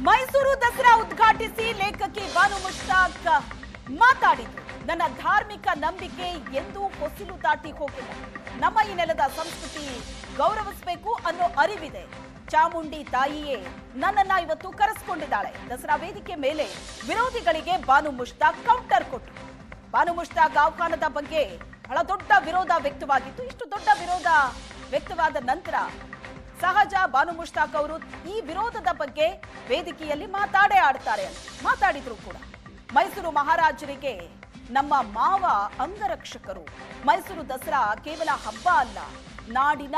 ಮೈಸೂರು ದಸರಾ ಉದ್ಘಾಟಿಸಿ ಲೇಖಕಿ ಬಾನು ಮುಷ್ತಾಕ್ ಮಾತಾಡಿದ್ರು. ನನ್ನ ಧಾರ್ಮಿಕ ನಂಬಿಕೆ ಎಂದೂ ಹೊಸಲು ದಾಟಿ ಹೋಗಿಲ್ಲ. ನಮ್ಮ ಈ ನೆಲದ ಸಂಸ್ಕೃತಿ ಗೌರವಿಸಬೇಕು ಅನ್ನೋ ಅರಿವಿದೆ. ಚಾಮುಂಡಿ ತಾಯಿಯೇ ನನ್ನನ್ನ ಇವತ್ತು ಕರೆಸಿಕೊಂಡಿದ್ದಾಳೆ. ದಸರಾ ವೇದಿಕೆ ಮೇಲೆ ವಿರೋಧಿಗಳಿಗೆ ಬಾನು ಮುಷ್ತಾಕ್ ಕೌಂಟರ್ ಕೊಟ್ಟರು. ಬಾನು ಮುಷ್ತಾಕ್ ಆಹ್ವಾನದ ಬಗ್ಗೆ ಬಹಳ ದೊಡ್ಡ ವಿರೋಧ ವ್ಯಕ್ತವಾಗಿತ್ತು. ಇಷ್ಟು ದೊಡ್ಡ ವಿರೋಧ ವ್ಯಕ್ತವಾದ ನಂತರ ಸಹಜ ಬಾನು ಮುಷ್ತಾಕ್ ಅವರು ಈ ವಿರೋಧದ ಬಗ್ಗೆ ವೇದಿಕೆಯಲ್ಲಿ ಆಡ್ತಾರೆ ಅಂತ ಮಾತಾಡಿದ್ರು ಕೂಡ. ಮೈಸೂರು ಮಹಾರಾಜರಿಗೆ ನಮ್ಮ ಮಾವ ಅಂಗರಕ್ಷಕರು. ಮೈಸೂರು ದಸರಾ ಕೇವಲ ಹಬ್ಬ ಅಲ್ಲ, ನಾಡಿನ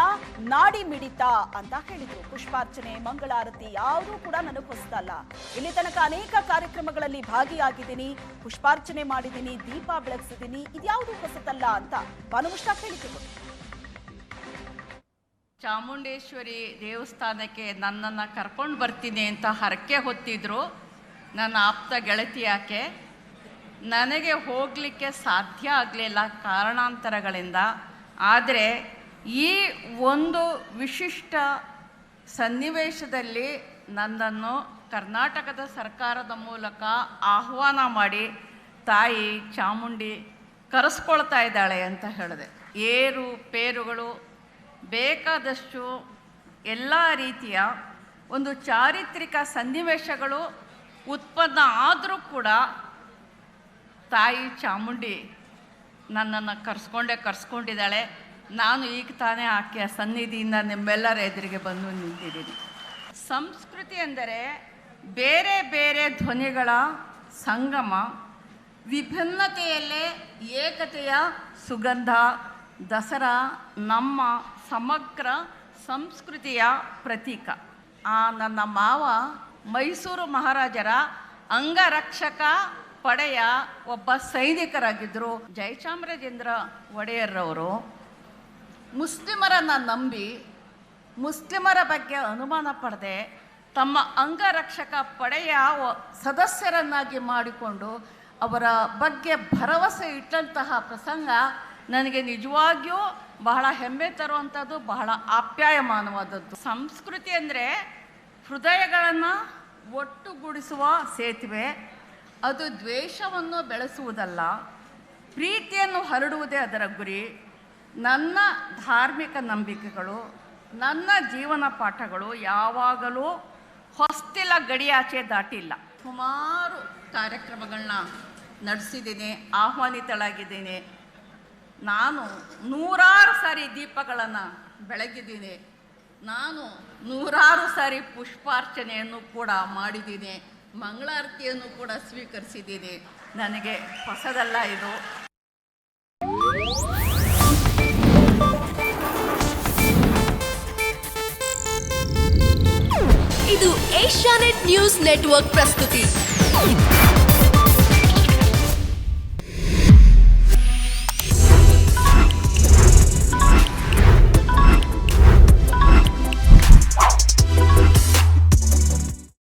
ನಾಡಿ ಮಿಡಿತ ಅಂತ ಹೇಳಿದ್ರು. ಪುಷ್ಪಾರ್ಚನೆ, ಮಂಗಳಾರತಿ ಯಾವುದೂ ಕೂಡ ನನಗೆ ಹೊಸದಲ್ಲ. ಇಲ್ಲಿ ತನಕ ಅನೇಕ ಕಾರ್ಯಕ್ರಮಗಳಲ್ಲಿ ಭಾಗಿಯಾಗಿದ್ದೀನಿ, ಪುಷ್ಪಾರ್ಚನೆ ಮಾಡಿದ್ದೀನಿ, ದೀಪ ಬೆಳಗಿಸಿದ್ದೀನಿ, ಇದ್ಯಾವುದು ಹೊಸದಲ್ಲ ಅಂತ ಬಾನು ಮುಷ್ತಾಕ್ ಹೇಳಿದ್ರು. ಚಾಮುಂಡೇಶ್ವರಿ ದೇವಸ್ಥಾನಕ್ಕೆ ನನ್ನನ್ನು ಕರ್ಕೊಂಡು ಬರ್ತೀನಿ ಅಂತ ಹರಕೆ ಹೊತ್ತಿದ್ರು ನನ್ನ ಆಪ್ತ ಗೆಳತಿ. ಯಾಕೆ ನನಗೆ ಹೋಗಲಿಕ್ಕೆ ಸಾಧ್ಯ ಆಗಲಿಲ್ಲ ಕಾರಣಾಂತರಗಳಿಂದ. ಆದರೆ ಈ ಒಂದು ವಿಶಿಷ್ಟ ಸನ್ನಿವೇಶದಲ್ಲಿ ನನ್ನನ್ನು ಕರ್ನಾಟಕದ ಸರ್ಕಾರದ ಮೂಲಕ ಆಹ್ವಾನ ಮಾಡಿ ತಾಯಿ ಚಾಮುಂಡಿ ಕರೆಸ್ಕೊಳ್ತಾ ಇದ್ದಾಳೆ ಅಂತ ಹೇಳಿದೆ. ಏರು ಪೇರುಗಳು ಬೇಕಾದಷ್ಟು ಎಲ್ಲ ರೀತಿಯ ಒಂದು ಚಾರಿತ್ರಿಕ ಸನ್ನಿವೇಶಗಳು ಉತ್ಪನ್ನ ಆದರೂ ಕೂಡ ತಾಯಿ ಚಾಮುಂಡಿ ನನ್ನನ್ನು ಕರ್ಸ್ಕೊಂಡಿದ್ದಾಳೆ. ನಾನು ಈಗ ತಾನೇ ಆಕೆಯ ಸನ್ನಿಧಿಯಿಂದ ನಿಮ್ಮೆಲ್ಲರ ಎದುರಿಗೆ ಬಂದು ನಿಂತಿದ್ದೀನಿ. ಸಂಸ್ಕೃತಿ ಎಂದರೆ ಬೇರೆ ಬೇರೆ ಧ್ವನಿಗಳ ಸಂಗಮ, ವಿಭಿನ್ನತೆಯಲ್ಲೇ ಏಕತೆಯ ಸುಗಂಧ. ದಸರಾ ನಮ್ಮ ಸಮಗ್ರ ಸಂಸ್ಕೃತಿಯ ಪ್ರತೀಕ. ನನ್ನ ಮಾವ ಮೈಸೂರು ಮಹಾರಾಜರ ಅಂಗರಕ್ಷಕ ಪಡೆಯ ಒಬ್ಬ ಸೈನಿಕರಾಗಿದ್ದರು. ಜಯಚಾಮರಾಜೇಂದ್ರ ಒಡೆಯರ್ರವರು ಮುಸ್ಲಿಮರನ್ನು ನಂಬಿ, ಮುಸ್ಲಿಮರ ಬಗ್ಗೆ ಅನುಮಾನ ಪಡೆದೆ ತಮ್ಮ ಅಂಗರಕ್ಷಕ ಪಡೆಯ ಸದಸ್ಯರನ್ನಾಗಿ ಮಾಡಿಕೊಂಡು ಅವರ ಬಗ್ಗೆ ಭರವಸೆ ಇಟ್ಟಂತಹ ಪ್ರಸಂಗ ನನಗೆ ನಿಜವಾಗಿಯೂ ಬಹಳ ಹೆಮ್ಮೆ ತರುವಂಥದ್ದು, ಬಹಳ ಆಪ್ಯಾಯಮಾನವಾದದ್ದು. ಸಂಸ್ಕೃತಿ ಅಂದರೆ ಹೃದಯಗಳನ್ನು ಒಟ್ಟುಗೂಡಿಸುವ ಸೇತುವೆ. ಅದು ದ್ವೇಷವನ್ನು ಬೆಳೆಸುವುದಲ್ಲ, ಪ್ರೀತಿಯನ್ನು ಹರಡುವುದೇ ಅದರ ಗುರಿ. ನನ್ನ ಧಾರ್ಮಿಕ ನಂಬಿಕೆಗಳು, ನನ್ನ ಜೀವನ ಪಾಠಗಳು ಯಾವಾಗಲೂ ಹೊಸ್ತಿಲ ಗಡಿಯಾಚೆ ದಾಟಿಲ್ಲ. ಸುಮಾರು ಕಾರ್ಯಕ್ರಮಗಳನ್ನ ನಡೆಸಿದ್ದೀನಿ, ಆಹ್ವಾನಿತಳಾಗಿದ್ದೀನಿ. ನಾನು 100 ಸಾರಿ ದೀಪಗಳನ್ನು ಬೆಳಗಿದ್ದೀನಿ. ನಾನು 100 ಸಾರಿ ಪುಷ್ಪಾರ್ಚನೆಯನ್ನು ಕೂಡ ಮಾಡಿದ್ದೀನಿ, ಮಂಗಳಾರತಿಯನ್ನು ಕೂಡ ಸ್ವೀಕರಿಸಿದ್ದೀನಿ. ನನಗೆ ಹೊಸದಲ್ಲ ಇದು. ಇದು ಏಷ್ಯಾನೆಟ್ ನ್ಯೂಸ್ ನೆಟ್ವರ್ಕ್ ಪ್ರಸ್ತುತಿ.